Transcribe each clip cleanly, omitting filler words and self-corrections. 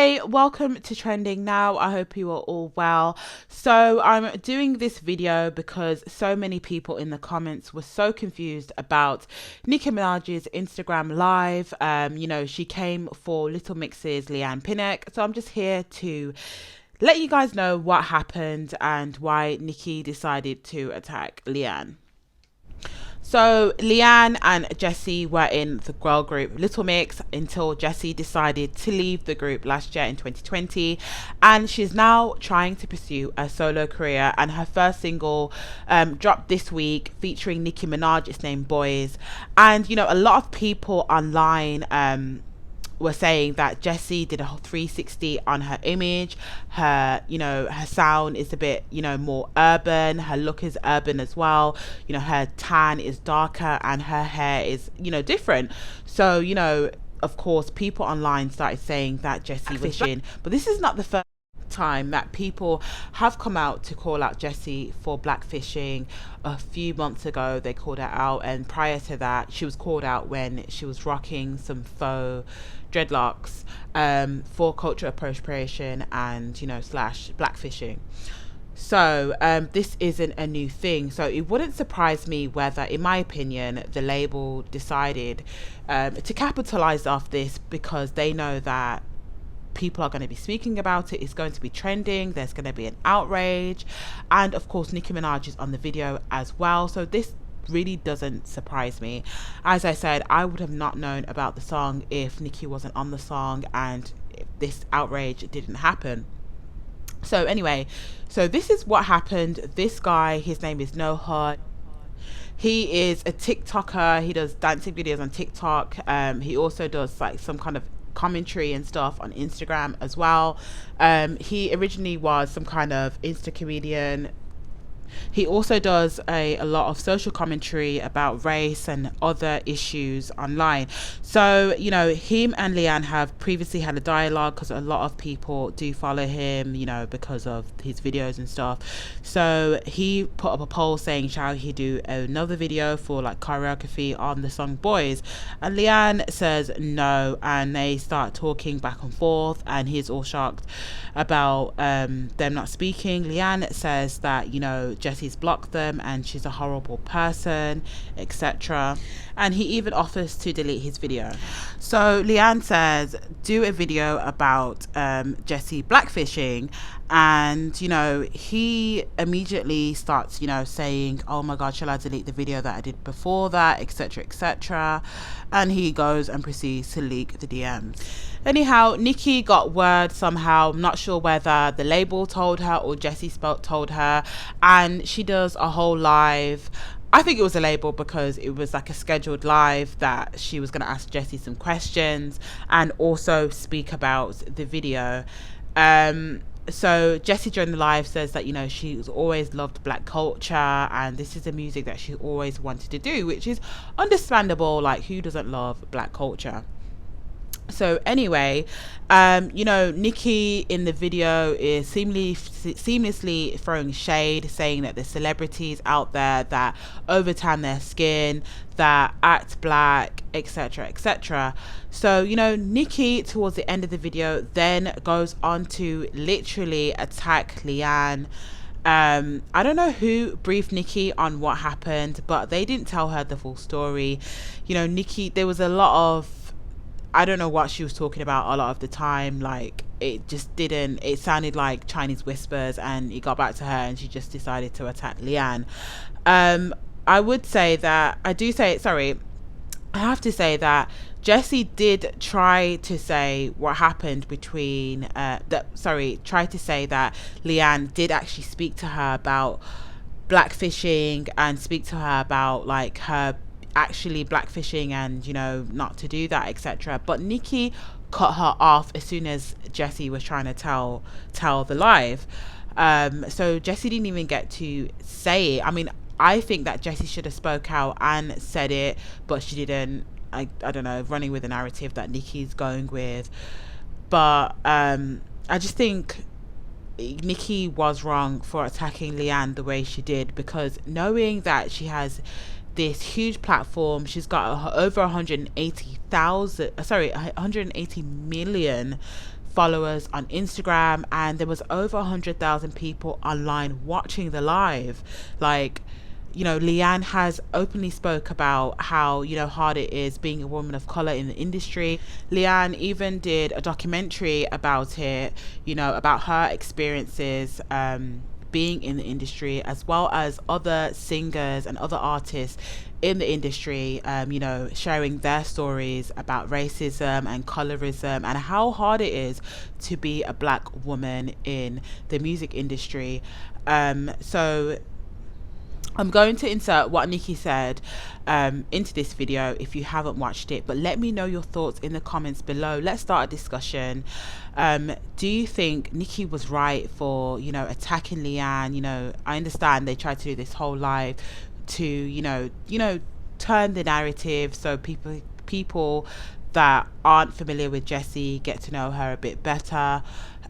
Hey, welcome to Trending Now. I hope you are all well. So I'm doing this video because so many people in the comments were so confused about Nicki Minaj's Instagram live. She came for Little Mix's Pinnock. So I'm just here to let you guys know what happened and why Nicki decided to attack Leigh. So Leigh and Jessie were in the girl group Little Mix until Jessie decided to leave the group last year in 2020, and she's now trying to pursue a solo career, and her first single dropped this week featuring Nicki Minaj. It's named Boys. And a lot of people online were saying that Jessie did a 360 on her image. Her sound is a bit, more urban. Her look is urban as well. Her tan is darker and her hair is, different. So, of course, people online started saying that Jessie was fishing, but this is not the first time that people have come out to call out Jessie for blackfishing. A few months ago they called her out, and prior to that she was called out when she was rocking some faux dreadlocks for cultural appropriation and slash blackfishing. So this isn't a new thing, so it wouldn't surprise me whether, in my opinion, the label decided to capitalize off this, because they know that people are going to be speaking about it. It's going to be trending. There's going to be an outrage, and of course Nicki Minaj is on the video as well, so this really doesn't surprise me. As I said, I would have not known about the song if Nicki wasn't on the song and if this outrage didn't happen. So anyway, so this is what happened. This guy, his name is No Hut. He is a TikToker. He does dancing videos on TikTok. He also does like some kind of commentary and stuff on Instagram as well. He originally was some kind of Insta comedian. He also does a lot of social commentary about race and other issues online. So, him and Leigh have previously had a dialogue, because a lot of people do follow him, because of his videos and stuff. So he put up a poll saying, shall he do another video for like choreography on the song Boys? And Leigh says no, and they start talking back and forth, and he's all shocked about them not speaking. Leigh says that, Jessie's blocked them and she's a horrible person, etc. And he even offers to delete his video. So Leigh says, do a video about Jessie blackfishing, and he immediately starts saying, oh my god, shall I delete the video that I did before that, etc, etc. And he goes and proceeds to leak the DMs. Anyhow, Nicki got word somehow. I'm not sure whether the label told her or Jessie told her, and she does a whole live. I think it was a label, because it was like a scheduled live that she was going to ask Jessie some questions and also speak about the video. So Jessie during the live says that she's always loved black culture, and this is the music that she always wanted to do, which is understandable. Like, who doesn't love black culture? So anyway, Nicki in the video is seamlessly throwing shade, saying that there's celebrities out there that overtan their skin, that act black, etc, etc. So Nicki towards the end of the video then goes on to literally attack Leigh. I don't know who briefed Nicki on what happened, but they didn't tell her the full story. Nicki, there was a lot of, I don't know what she was talking about a lot of the time. Like, it sounded like Chinese whispers, and it got back to her and she just decided to attack Leigh. I would say that, I have to say that Jessie did try to say what happened between, try to say that Leigh did actually speak to her about blackfishing and speak to her about like her actually blackfishing and not to do that, etc. But Nicki cut her off as soon as Jessie was trying to tell the live. So Jessie didn't even get to say it. I mean, I think that Jessie should have spoke out and said it, but she didn't. I don't know, running with the narrative that Nicki's going with. But I just think Nicki was wrong for attacking Leigh the way she did, because knowing that she has this huge platform, she's got over 180 million followers on Instagram, and there was over 100,000 people online watching the live. Like, you know, Leanne has openly spoke about how, you know, hard it is being a woman of color in the industry. Leanne even did a documentary about it, you know, about her experiences being in the industry, as well as other singers and other artists in the industry, you know, sharing their stories about racism and colorism and how hard it is to be a black woman in the music industry. So I'm going to insert what Nicki said into this video if you haven't watched it, but let me know your thoughts in the comments below. Let's start a discussion. Do you think Nicki was right for, you know, attacking Leanne? You know, I understand they tried to do this whole live to, you know, turn the narrative so people that aren't familiar with Jessie get to know her a bit better.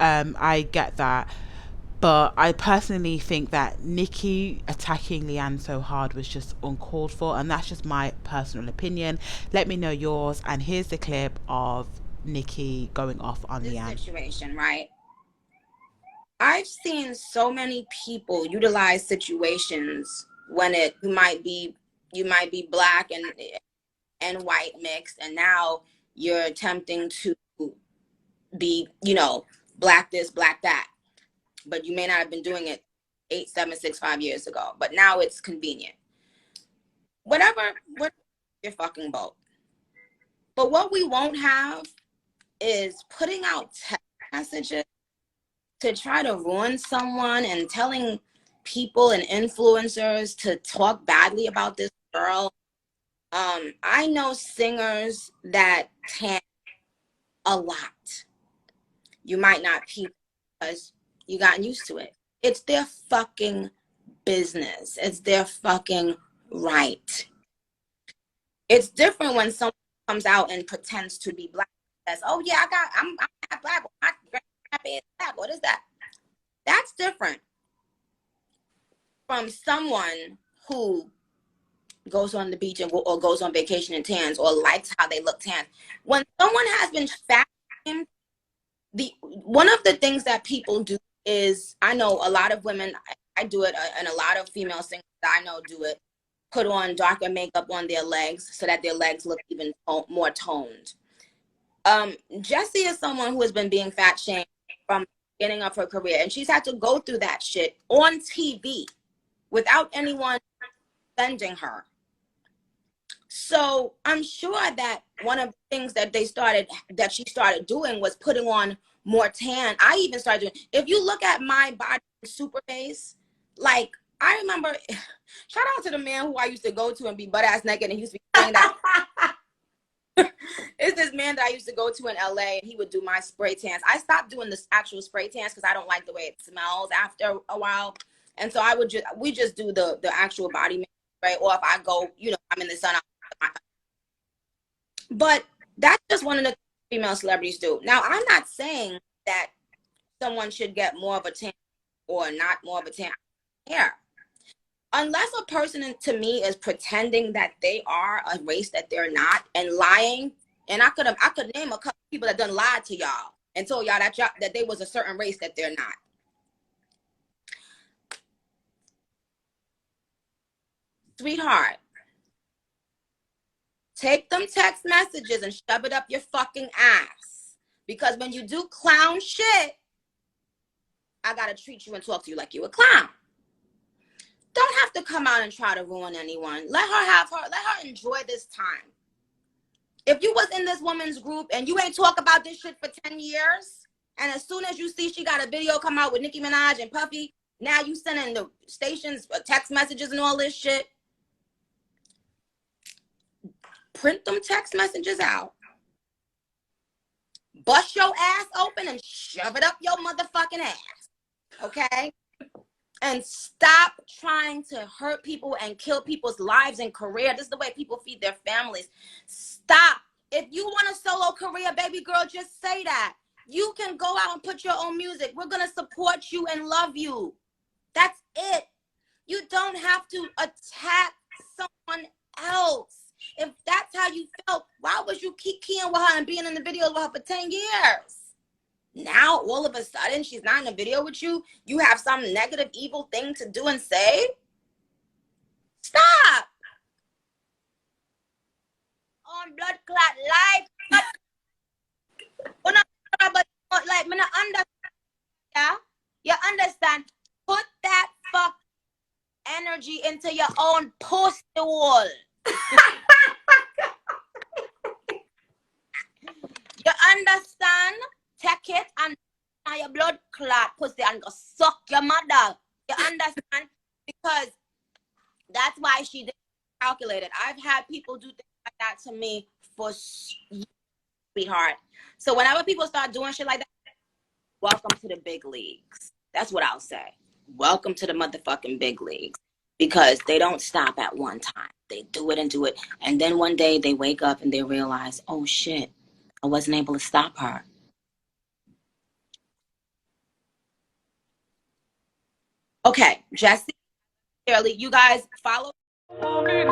I get that. But I personally think that Nicki attacking Leanne so hard was just uncalled for, and that's just my personal opinion. Let me know yours, and here's the clip of Nicki going off on Leanne. Situation, right? I've seen so many people utilize situations when you might be black and white mixed, and now you're attempting to be, you know, black this, black that. But you may not have been doing it 8, 7, 6, 5 years ago. But now it's convenient. Whatever your fucking boat. But what we won't have is putting out text messages to try to ruin someone and telling people and influencers to talk badly about this girl. I know singers that tan a lot. You might not people because you gotten used to it. It's their fucking business. It's their fucking right. It's different when someone comes out and pretends to be black. Says, "Oh yeah, I'm half black. My grandpa is black. What is that?" That's different from someone who goes on the beach or goes on vacation and tans or likes how they look tan. When someone has been fat, one of the things that people do is, I know a lot of women, I do it, and a lot of female singers that I know do it, put on darker makeup on their legs so that their legs look even more toned. Jessie is someone who has been being fat shamed from the beginning of her career, and she's had to go through that shit on TV without anyone defending her. So I'm sure that one of the things that she started doing was putting on more tan. I even started doing, if you look at my body super face, like I remember, shout out to the man who I used to go to and be butt ass naked, and he used to be saying that. It's this man that I used to go to in LA, and he would do my spray tans. I stopped doing this actual spray tans because I don't like the way it smells after a while. And so we just do the actual body spray, or if I go, you know, I'm in the sun. But that's just one of the female celebrities do. Now, I'm not saying that someone should get more of a tan or not more of a tan. Yeah. Unless a person, to me, is pretending that they are a race that they're not and lying. And I could name a couple people that done lied to y'all and told y'all that they was a certain race that they're not. Sweetheart, take them text messages and shove it up your fucking ass. Because when you do clown shit, I gotta treat you and talk to you like you a clown. Don't have to come out and try to ruin anyone. Let her enjoy this time. If you was in this woman's group and you ain't talk about this shit for 10 years, and as soon as you see she got a video come out with Nicki Minaj and Puffy, now you sending the stations text messages and all this shit. Print them text messages out. Bust your ass open and shove it up your motherfucking ass. Okay? And stop trying to hurt people and kill people's lives and career. This is the way people feed their families. Stop. If you want a solo career, baby girl, just say that. You can go out and put your own music. We're going to support you and love you. That's it. You don't have to attack someone else. If that's how you felt, why would you keep keying with her and being in the videos with her for 10 years? all of a sudden she's not in a video with you, you have some negative, evil thing to do and say? Stop. On blood clot life. Like, me not understand. Yeah? You understand? Put that fuck energy into your own pussy wall. You understand? Take it and your blood clot pussy and go suck your mother. You understand? Because that's why she did calculate it. I've had people do things like that to me for years, sweetheart. So whenever people start doing shit like that, welcome to the big leagues. That's what I'll say. Welcome to the motherfucking big leagues. Because they don't stop at one time. They do it and do it. And then one day they wake up and they realize, oh shit, I wasn't able to stop her. Okay, Jesse, Shirley, you guys follow. Only